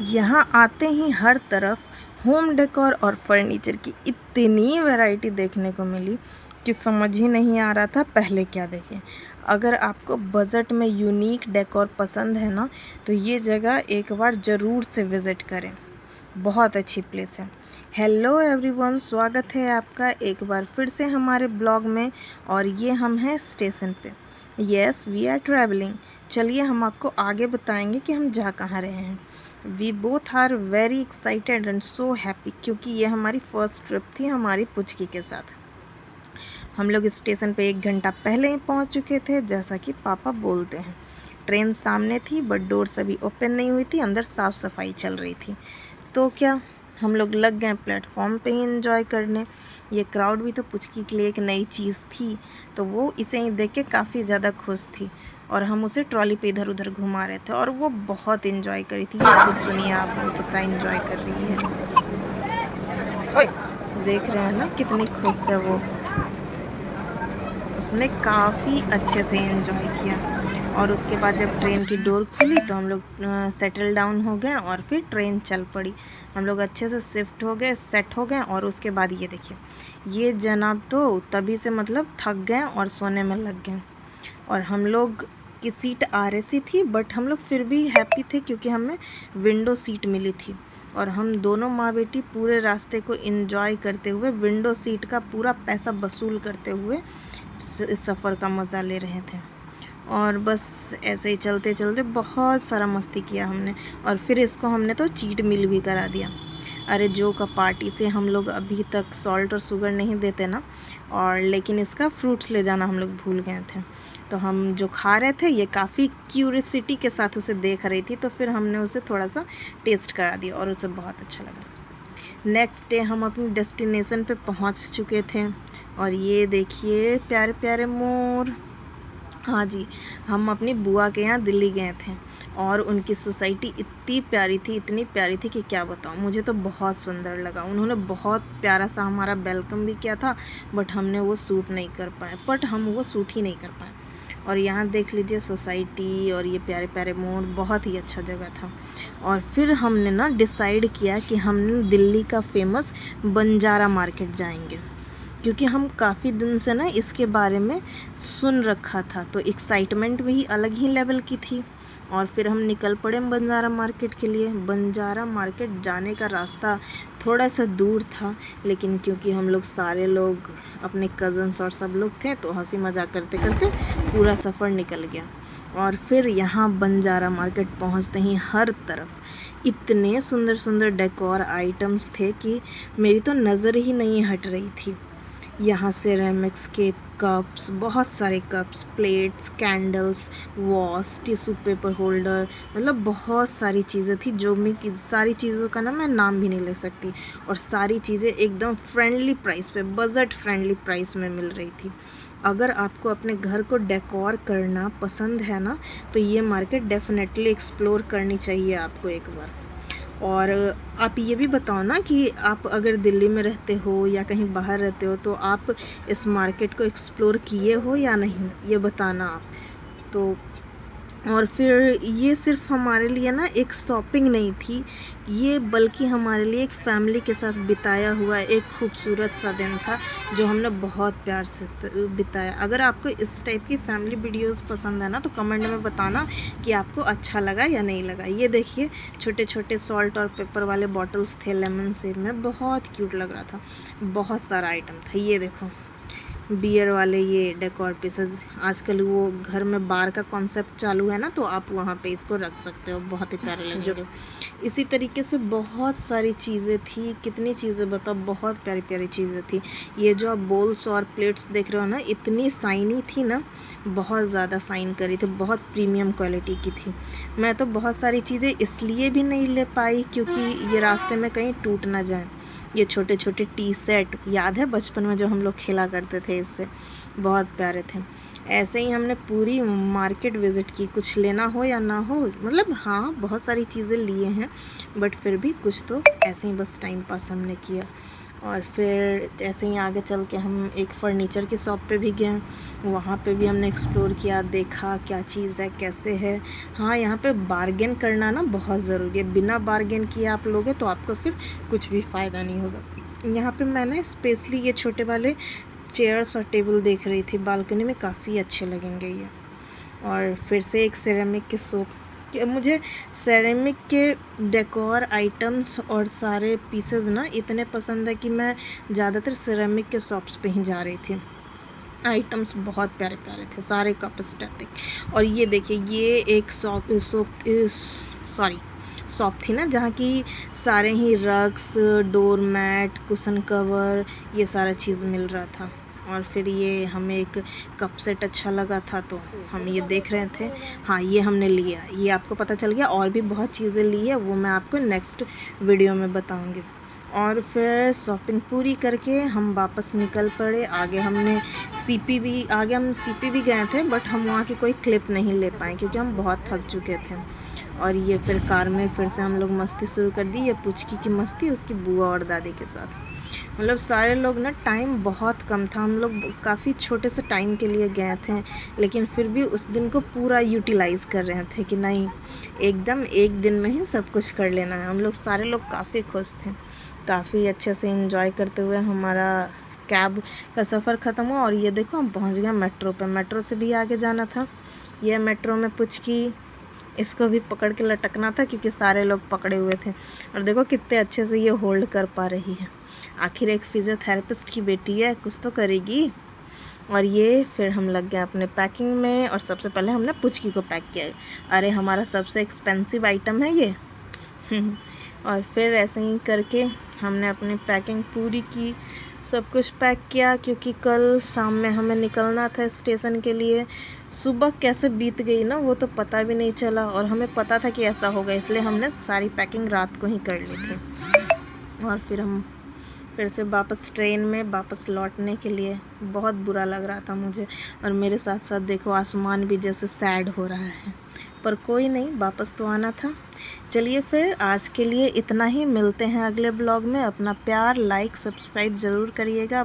यहाँ आते ही हर तरफ होम डेकोर और फर्नीचर की इतनी वैरायटी देखने को मिली कि समझ ही नहीं आ रहा था पहले क्या देखें। अगर आपको बजट में यूनिक डेकोर पसंद है ना, तो ये जगह एक बार ज़रूर से विज़िट करें। बहुत अच्छी प्लेस है। हेलो एवरीवन, स्वागत है आपका एक बार फिर से हमारे ब्लॉग में। और ये हम हैं स्टेशन पे। Yes, we are travelling. चलिए हम आपको आगे बताएंगे कि हम जा कहाँ रहे हैं। We both are very excited and so happy, क्योंकि ये हमारी फर्स्ट ट्रिप थी हमारी पुचकी के साथ। हम लोग स्टेशन पे 1 घंटा पहले ही पहुंच चुके थे, जैसा कि पापा बोलते हैं। ट्रेन सामने थी बट डोर्स अभी ओपन नहीं हुई थी, अंदर साफ़ सफाई चल रही थी। तो क्या, हम लोग लग गए प्लेटफॉर्म पे ही एंजॉय करने। ये क्राउड भी तो पुचकी के लिए एक नई चीज़ थी, तो वो इसे ही देख के काफ़ी ज़्यादा खुश थी और हम उसे ट्रॉली पे इधर उधर घुमा रहे थे और वो बहुत इन्जॉय करी थी। ये खुद सुनिए आप, वो कितना इन्जॉय कर रही है। ओए, देख रहे हैं ना कितनी खुश है वो। उसने काफ़ी अच्छे से एंजॉय किया। और उसके बाद जब ट्रेन की डोर खुली तो हम लोग सेटल डाउन हो गए और फिर ट्रेन चल पड़ी। हम लोग अच्छे से शिफ्ट हो गए, सेट हो गए। और उसके बाद ये देखिए, ये जनाब तो तभी से मतलब थक गए और सोने में लग गए। और हम लोग की सीट RAC थी, बट हम लोग फिर भी हैप्पी थे क्योंकि हमें विंडो सीट मिली थी। और हम दोनों माँ बेटी पूरे रास्ते को एंजॉय करते हुए, विंडो सीट का पूरा पैसा वसूल करते हुए सफ़र का मज़ा ले रहे थे। और बस ऐसे ही चलते चलते बहुत सारा मस्ती किया हमने। और फिर इसको हमने तो चीट मील भी करा दिया। अरे जो का पार्टी से हम लोग अभी तक सॉल्ट और शुगर नहीं देते ना, और लेकिन इसका फ्रूट्स ले जाना हम लोग भूल गए थे। तो हम जो खा रहे थे, ये काफ़ी क्यूरियसिटी के साथ उसे देख रही थी, तो फिर हमने उसे थोड़ा सा टेस्ट करा दिया और उसे बहुत अच्छा लगा। नेक्स्ट डे हम अपनी डेस्टिनेशन पे पहुंच चुके थे। और ये देखिए प्यारे प्यारे मोर। हाँ जी, हम अपनी बुआ के यहाँ दिल्ली गए थे और उनकी सोसाइटी इतनी प्यारी थी, इतनी प्यारी थी कि क्या बताऊँ। मुझे तो बहुत सुंदर लगा। उन्होंने बहुत प्यारा सा हमारा वेलकम भी किया था, बट हमने वो सूट नहीं कर पाए, हम वो सूट ही नहीं कर पाए। और यहाँ देख लीजिए सोसाइटी और ये प्यारे प्यारे मोर, बहुत ही अच्छा जगह था। और फिर हमने ना डिसाइड किया कि हम दिल्ली का फेमस बंजारा मार्केट जाएंगे, क्योंकि हम काफ़ी दिन से ना इसके बारे में सुन रखा था, तो एक्साइटमेंट भी अलग ही लेवल की थी। और फिर हम निकल पड़े बंजारा मार्केट के लिए। बंजारा मार्केट जाने का रास्ता थोड़ा सा दूर था, लेकिन क्योंकि हम लोग सारे लोग अपने कज़न्स और सब लोग थे, तो हंसी मजाक करते करते पूरा सफ़र निकल गया। और फिर यहाँ बंजारा मार्केट पहुँचते ही हर तरफ इतने सुंदर सुंदर डेकोर आइटम्स थे कि मेरी तो नज़र ही नहीं हट रही थी। यहाँ सेरेमिक्स के कप्स, बहुत सारे cups, plates, candles, vase, tissue paper holder, मतलब बहुत सारी चीज़ें थी जो मैं कि सारी चीज़ों का ना मैं नाम भी नहीं ले सकती। और सारी चीज़ें एकदम फ्रेंडली प्राइस पे, बजट फ्रेंडली प्राइस में मिल रही थी। अगर आपको अपने घर को डेकोर करना पसंद है ना, तो ये मार्केट डेफिनेटली एक्सप्लोर करनी चाहिए आपको एक बार। और आप ये भी बताओ ना कि आप अगर दिल्ली में रहते हो या कहीं बाहर रहते हो, तो आप इस मार्केट को एक्सप्लोर किए हो या नहीं, ये बताना आप। तो और फिर ये सिर्फ हमारे लिए ना एक शॉपिंग नहीं थी, ये बल्कि हमारे लिए एक फैमिली के साथ बिताया हुआ एक खूबसूरत सा दिन था, जो हमने बहुत प्यार से बिताया। अगर आपको इस टाइप की फैमिली वीडियोस पसंद है ना, तो कमेंट में बताना कि आपको अच्छा लगा या नहीं लगा। ये देखिए छोटे छोटे सॉल्ट और पेपर वाले बॉटल्स थे लेमन शेप में, बहुत क्यूट लग रहा था। बहुत सारा आइटम था। ये देखो बियर वाले ये डेकोर पीसेस। आजकल वो घर में बार का कॉन्सेप्ट चालू है ना, तो आप वहाँ पे इसको रख सकते हो, बहुत ही प्यारे लगेंगे। इसी तरीके से बहुत सारी चीज़ें थी। कितनी चीज़ें बताओ, बहुत प्यारी प्यारी चीज़ें थी। ये जो आप बोल्स और प्लेट्स देख रहे हो ना, इतनी साइनी थी ना, बहुत ज़्यादा साइन करी थी, बहुत प्रीमियम क्वालिटी की थी। मैं तो बहुत सारी चीज़ें इसलिए भी नहीं ले पाई क्योंकि ये रास्ते में कहीं टूट ना जाए। ये छोटे छोटे टी सेट, याद है बचपन में जो हम लोग खेला करते थे इससे, बहुत प्यारे थे। ऐसे ही हमने पूरी मार्केट विज़िट की, कुछ लेना हो या ना हो, मतलब हाँ बहुत सारी चीज़ें लिए हैं, बट फिर भी कुछ तो ऐसे ही बस टाइम पास हमने किया। और फिर जैसे ही आगे चल के हम एक फ़र्नीचर की शॉप पे भी गए, वहाँ पे भी हमने एक्सप्लोर किया, देखा क्या चीज़ है कैसे है। हाँ, यहाँ पे बार्गेन करना ना बहुत ज़रूरी है, बिना बार्गेन किए आप लोगे तो आपको फिर कुछ भी फ़ायदा नहीं होगा। यहाँ पे मैंने स्पेशली ये छोटे वाले चेयर्स और टेबल देख रही थी, बालकनी में काफ़ी अच्छे लगेंगे ये। और फिर से एक सेरेमिक के सोप, मुझे सेरेमिक के डेकोर आइटम्स और सारे पीसेस ना इतने पसंद है कि मैं ज़्यादातर सेरेमिक के शॉप्स पे ही जा रही थी। आइटम्स बहुत प्यारे प्यारे थे, सारे कप स्टैटिक। और ये देखिए, ये एक शॉप थी ना जहाँ की सारे ही rugs, doormat, cushion cover, ये सारा चीज़ मिल रहा था। और फिर ये हमें एक कप सेट अच्छा लगा था तो हम ये देख रहे थे। हाँ, ये हमने लिया, ये आपको पता चल गया। और भी बहुत चीज़ें ली है, वो मैं आपको नेक्स्ट वीडियो में बताऊंगी। और फिर शॉपिंग पूरी करके हम वापस निकल पड़े। आगे हम सीपी भी गए थे, बट हम वहाँ की कोई क्लिप नहीं ले पाए क्योंकि हम बहुत थक चुके थे। और ये फिर कार में फिर से हम लोग मस्ती शुरू कर दी, ये पुचकी की मस्ती उसकी बुआ और दादी के साथ। मतलब सारे लोग ना, टाइम बहुत कम था, हम लोग काफ़ी छोटे से टाइम के लिए गए थे, लेकिन फिर भी उस दिन को पूरा यूटिलाइज़ कर रहे थे कि नहीं, एकदम एक दिन में ही सब कुछ कर लेना है। हम लोग सारे लोग काफ़ी खुश थे, काफ़ी अच्छे से एंजॉय करते हुए हमारा कैब का सफ़र ख़त्म हुआ। और ये देखो, हम पहुंच गए मेट्रो पे, मेट्रो से भी आगे जाना था। ये मेट्रो में पुचकी, इसको भी पकड़ के लटकना था क्योंकि सारे लोग पकड़े हुए थे। और देखो कितने अच्छे से ये होल्ड कर पा रही है, आखिर एक फिजियोथेरेपिस्ट की बेटी है, कुछ तो करेगी। और ये फिर हम लग गए अपने पैकिंग में, और सबसे पहले हमने पुचकी को पैक किया। अरे हमारा सबसे एक्सपेंसिव आइटम है ये। और फिर ऐसे ही करके हमने अपनी पैकिंग पूरी की, सब कुछ पैक किया क्योंकि कल शाम में हमें निकलना था स्टेशन के लिए। सुबह कैसे बीत गई ना, वो तो पता भी नहीं चला, और हमें पता था कि ऐसा होगा, इसलिए हमने सारी पैकिंग रात को ही कर ली थी। और फिर हम फिर से वापस ट्रेन में वापस लौटने के लिए। बहुत बुरा लग रहा था मुझे, और मेरे साथ साथ देखो आसमान भी जैसे सैड हो रहा है, पर कोई नहीं, वापस तो आना था। चलिए फिर आज के लिए इतना ही, मिलते हैं अगले ब्लॉग में। अपना प्यार, लाइक, सब्सक्राइब ज़रूर करिएगा।